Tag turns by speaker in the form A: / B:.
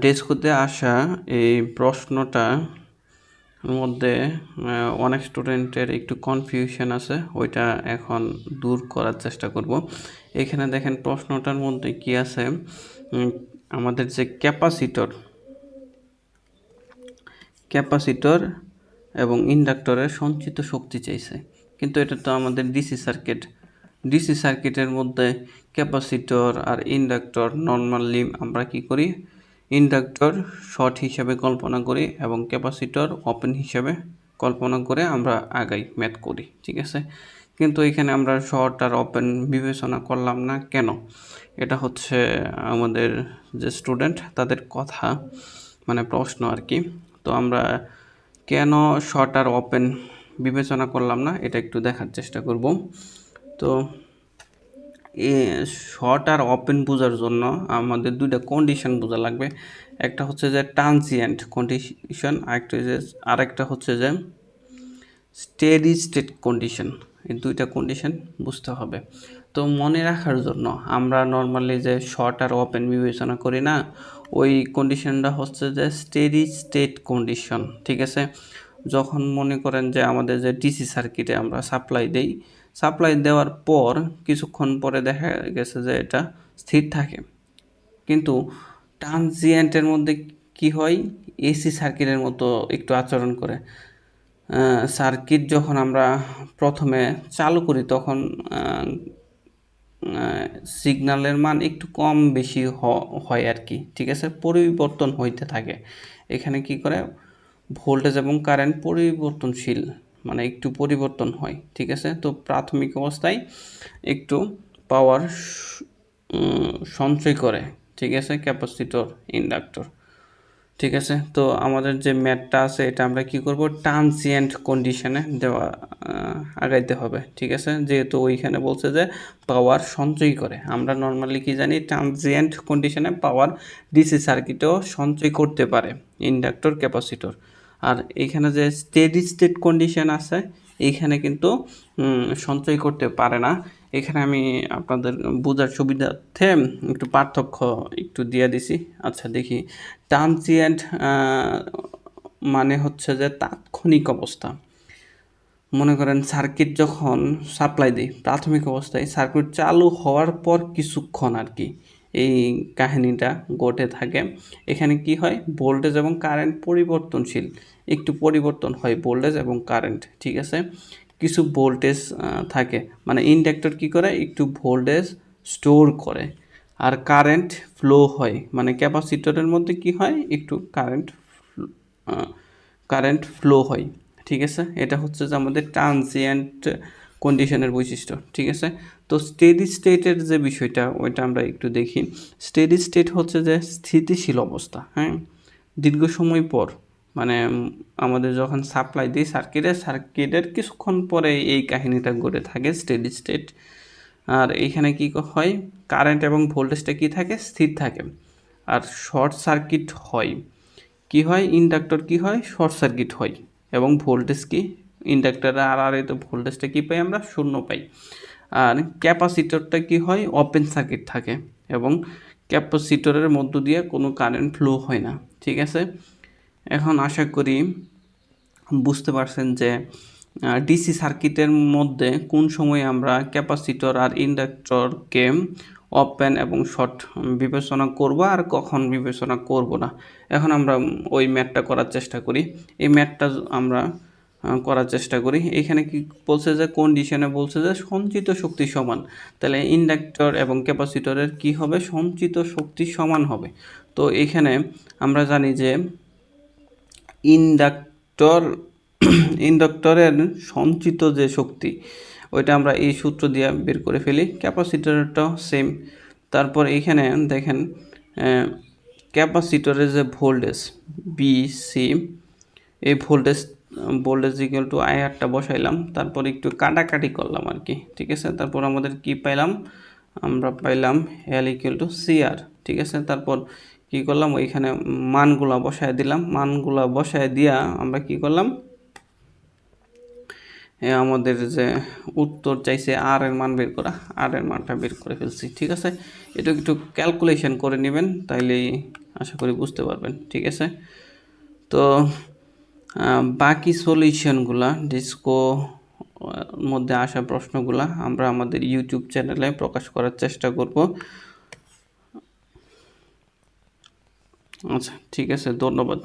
A: ডেস্কতে আসা এই প্রশ্নটার মধ্যে অনেক স্টুডেন্টের একটু কনফিউশন আছে, ওইটা এখন দূর করার চেষ্টা করব। এখানে দেখেন প্রশ্নটার মধ্যে কি আছে, আমাদের যে ক্যাপাসিটর এবং ইন্ডাক্টরের সঞ্চিত শক্তি চাইছে, কিন্তু এটা তো আমাদের ডিসি সার্কিটের মধ্যে ক্যাপাসিটর আর ইন্ডাক্টর নর্মালি আমরা কি করি, ইন্ডাক্টর শর্ট হিসাবে কল্পনা করি এবং ক্যাপাসিটর ওপেন হিসাবে কল্পনা করে আমরা আগাই ম্যাথ করি, ঠিক আছে। কিন্তু এখানে আমরা শর্ট আর ওপেন বিবেচনা করলাম না কেন? এটা হচ্ছে আমাদের যে স্টুডেন্ট তাদের কথা, মানে প্রশ্ন আর কি। তো আমরা কেন শর্ট আর ওপেন বিবেচনা করলাম না এটা একটু দেখার চেষ্টা করব। তো শর্ট আর ওপেন বোঝার জন্য আমাদের দুইটা কন্ডিশন বোঝা লাগবে। একটা হচ্ছে যে ট্রানজিয়েন্ট কন্ডিশন, আরেকটা হচ্ছে যে স্টেডি স্টেট কন্ডিশন। এই দুইটা কন্ডিশন বুঝতে হবে। তো মনে রাখার জন্য আমরা নর্মালি যে শর্ট আর ওপেন বিবেচনা করি না, ওই কন্ডিশনটা হচ্ছে যে স্টেডি স্টেট কন্ডিশন, ঠিক আছে। যখন মনে করেন যে আমাদের যে ডিসি সার্কিটে আমরা সাপ্লাই দেওয়ার পর কিছুক্ষণ পরে দেখা গেছে যে এটা স্থির থাকে, কিন্তু ট্রানজিয়েন্টের মধ্যে কি হয়, এসি সার্কিটের মতো একটু আচরণ করে। সার্কিট যখন আমরা প্রথমে চালু করি তখন সিগন্যালের মান একটু কম বেশি হয় আর কি, ঠিক আছে, পরিবর্তন হইতে থাকে। এখানে কি করে, ভোল্টেজ এবং কারেন্ট পরিবর্তনশীল, মানে একটু পরিবর্তন হয়, ঠিক আছে। তো প্রাথমিক অবস্থায় একটু পাওয়ার সঞ্চয় করে, ঠিক আছে, ক্যাপাসিটর ইন্ডাক্টর, ঠিক আছে। তো আমাদের যে ম্যাথটা আছে এটা আমরা কি করব, ট্রানজিয়েন্ট কন্ডিশনে আগাইতে হবে, ঠিক আছে। যেহেতু ওইখানে বলছে যে পাওয়ার সঞ্চয় করে, আমরা নর্মালি কি জানি, ট্রানজিয়েন্ট কন্ডিশনে পাওয়ার ডিসি সার্কিটেও সঞ্চয় করতে পারে ইন্ডাক্টর ক্যাপাসিটর। আর এইখানে যে স্টেডি স্টেট কন্ডিশন আছে এইখানে কিন্তু সঞ্চয় করতে পারে না। এখানে আমি আপনাদের বোঝার সুবিধার্থে একটু পার্থক্য একটু দিয়ে দিছি। আচ্ছা দেখি, ট্রানজিয়েন্ট মানে হচ্ছে যে তাৎক্ষণিক অবস্থা। মনে করেন সার্কিট যখন সাপ্লাই দিই প্রাথমিক অবস্থায়, সার্কিট চালু হওয়ার পর কিছুক্ষণ আর কি এই কাহিনীটা ঘটে থাকে। এখানে কি হয়, ভোল্টেজ এবং কারেন্ট পরিবর্তনশীল, একটু পরিবর্তন হয় ভোল্টেজ এবং কারেন্ট, ঠিক আছে। কিছু ভোল্টেজ থাকে, মানে ইন্ডাক্টর কি করে, একটু ভোল্টেজ স্টোর করে, আর কারেন্ট ফ্লো হয়, মানে ক্যাপাসিটরের মধ্যে কি হয়, একটু কারেন্ট ফ্লো হয়, ঠিক আছে। এটা হচ্ছে যে আমাদের ট্রানজিয়েন্ট কন্ডিশনের বৈশিষ্ট্য, ঠিক আছে। তো স্টেডি স্টেটের যে বিষয়টা ওইটা আমরা একটু দেখি। স্টেডি স্টেট হচ্ছে যে স্থিতিশীল অবস্থা, হ্যাঁ, দীর্ঘ সময় পর, মানে আমাদের যখন সাপ্লাই দিই সার্কিটের কিছুক্ষণ পরে এই কাহিনীটা ঘটে থাকে, স্টেডি স্টেট। আর এইখানে কি হয়, কারেন্ট এবং ভোল্টেজটা কি থাকে, স্থির থাকে। আর শর্ট সার্কিট হয়, কি হয়, ইন্ডাক্টর কি হয়, শর্ট সার্কিট হয়, এবং ভোল্টেজ কি, ইন্ডাক্টরে আর তো ভোল্টেজটা কি পাই, আমরা শূন্য পাই। আর ক্যাপাসিটরটা কি হয়, ওপেন সার্কিট থাকে এবং ক্যাপাসিটরের মধ্য দিয়ে কোনো কারেন্ট ফ্লো হয় না, ঠিক আছে। এখন আশা করি বুঝতে পারছেন যে ডিসি সার্কিটের মধ্যে কোন সময় আমরা ক্যাপাসিটর আর ইন্ডাক্টরকে ওপেন এবং শর্ট বিবেচনা করব আর কখন বিবেচনা করব না। এখন আমরা ওই ম্যাথটা করার চেষ্টা করি। এই ম্যাথটা আমরা করার চেষ্টা করি। এখানে কি বলছে যে কন্ডিশনে বলছে যে সঞ্চিত শক্তি সমান, তাহলে ইন্ডাক্টর এবং ক্যাপাসিটরের কি হবে, সঞ্চিত শক্তি সমান হবে। তো এখানে আমরা জানি যে ইন্ডাক্টরের সঞ্চিত যে শক্তি ওইটা আমরা এই সূত্র দিয়ে বের করে ফেলি, ক্যাপাসিটরটাও সেম। তারপর এইখানে দেখেন ক্যাপাসিটরের যে ভোল্টেজ বিসি, এই ভোল্টেজ ইকুয়াল টু আইআরটা বসাইলাম, তারপর একটু কাটাকাটি করলাম আর কি, ঠিক আছে। তারপর আমাদের কি পাইলাম, আমরা পাইলাম এল ইকুয়াল টু সিআর, ঠিক আছে। তারপর কি করলাম, ওইখানে মানগুলা বসায় দিয়া আমরা কি করলাম, আমাদের যে উত্তর চাইছে আর এর মান বের করা, আর এর মানটা বের করে ফেলছি, ঠিক আছে। এটা একটু ক্যালকুলেশন করে নেবেন, তাইলেই আশা করি বুঝতে পারবেন। ঠিক আছে, তো বাকি সলিউশনগুলা ডিসকো মধ্যে আসা প্রশ্নগুলা আমরা আমাদের ইউটিউব চ্যানেলে প্রকাশ করার চেষ্টা করব। আচ্ছা ঠিক আছে, ধন্যবাদ।